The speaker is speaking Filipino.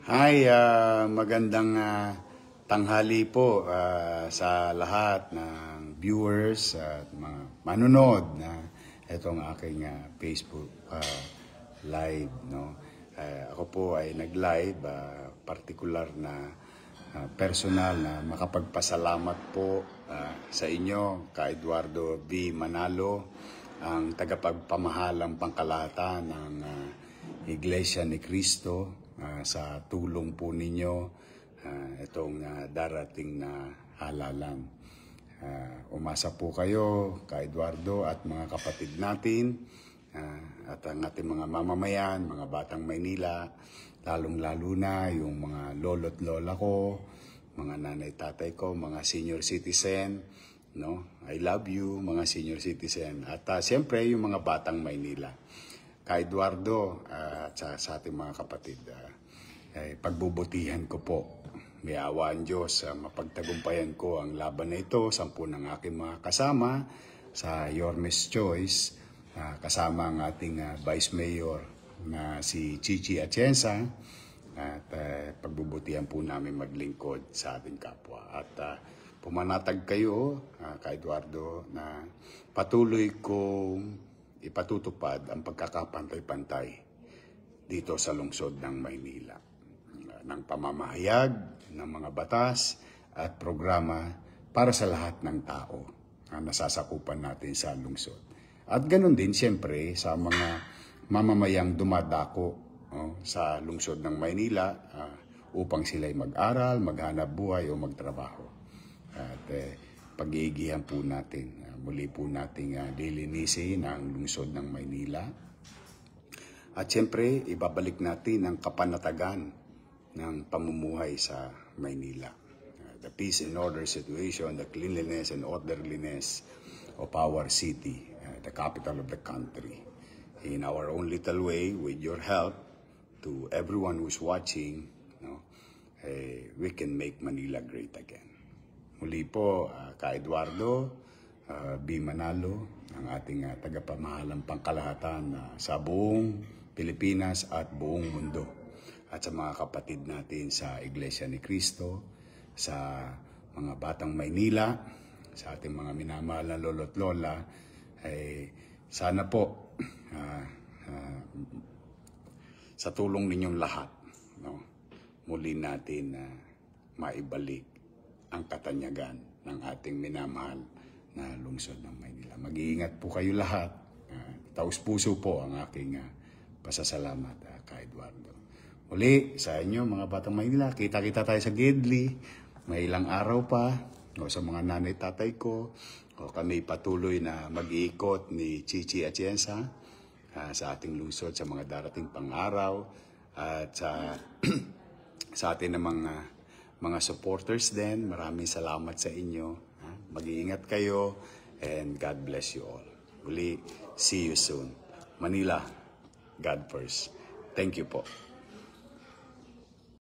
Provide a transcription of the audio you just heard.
Hi, magandang tanghali po sa lahat ng viewers at mga manunod na itong aking Facebook live. No? Ako po ay nag-live, particular na personal na makapagpasalamat po sa inyo, ka Eduardo V. Manalo, ang tagapagpamahalang pangkalahatan ng Iglesia ni Cristo. Sa tulong po ninyo itong darating na halalan. Umasa po kayo, ka Eduardo at mga kapatid natin at ang ating mga mamamayan, mga batang Maynila, lalong-lalo na yung mga lolo't lola ko, mga nanay-tatay ko, mga senior citizen, no? I love you, mga senior citizen. At siyempre, yung mga batang Maynila. Ka Eduardo at sa ating mga kapatid, pagbubutihan ko po. May awa ang Diyos, mapagtagumpayan ko ang laban na ito. 10 ng aking mga kasama sa Yormes Choice, kasama ang ating Vice Mayor na si Chichi Atienza, at pagbubutihan po namin maglingkod sa ating kapwa. At pumanatag kayo, ka Eduardo, na patuloy kong ipatutupad ang pagkakapantay-pantay dito sa lungsod ng Maynila, ng pamamahayag ng mga batas at programa para sa lahat ng tao na nasasakupan natin sa lungsod. At ganoon din siyempre sa mga mamamayang dumadako sa lungsod ng Maynila upang sila'y mag-aral, maghanap buhay o magtrabaho. At pag-iigihan po natin, muli po nating lilinisin ang lungsod ng Maynila. At siyempre, ibabalik natin ang kapanatagan ng pamumuhay sa Maynila. The peace and order situation, the cleanliness and orderliness of our city, the capital of the country. In our own little way, with your help, to everyone who's watching, we can make Manila great again. Muli po, ka Eduardo B. Manalo, ang ating tagapamahalang pangkalahatan sa buong Pilipinas at buong mundo. At sa mga kapatid natin sa Iglesia ni Cristo, sa mga batang Maynila, sa ating mga minamahal na lolo't lola, ay sana po sa tulong ninyong lahat, muli natin maibalik ang katanyagan ng ating minamahal na lungsod ng Maynila. Mag-iingat po kayo lahat. Taus-puso po ang aking pasasalamat, ka Eduardo. Muli, sa inyo mga batang Maynila, kita-kita tayo sa Gidli. May ilang araw pa, o sa mga nanay-tatay ko, o kami patuloy na mag-iikot ni Chichi Atienza sa ating lungsod sa mga darating pang-araw. At sa atin namang mga supporters din, maraming salamat sa inyo. Mag-iingat kayo and God bless you all. Muli, see you soon. Manila, God first. Thank you po.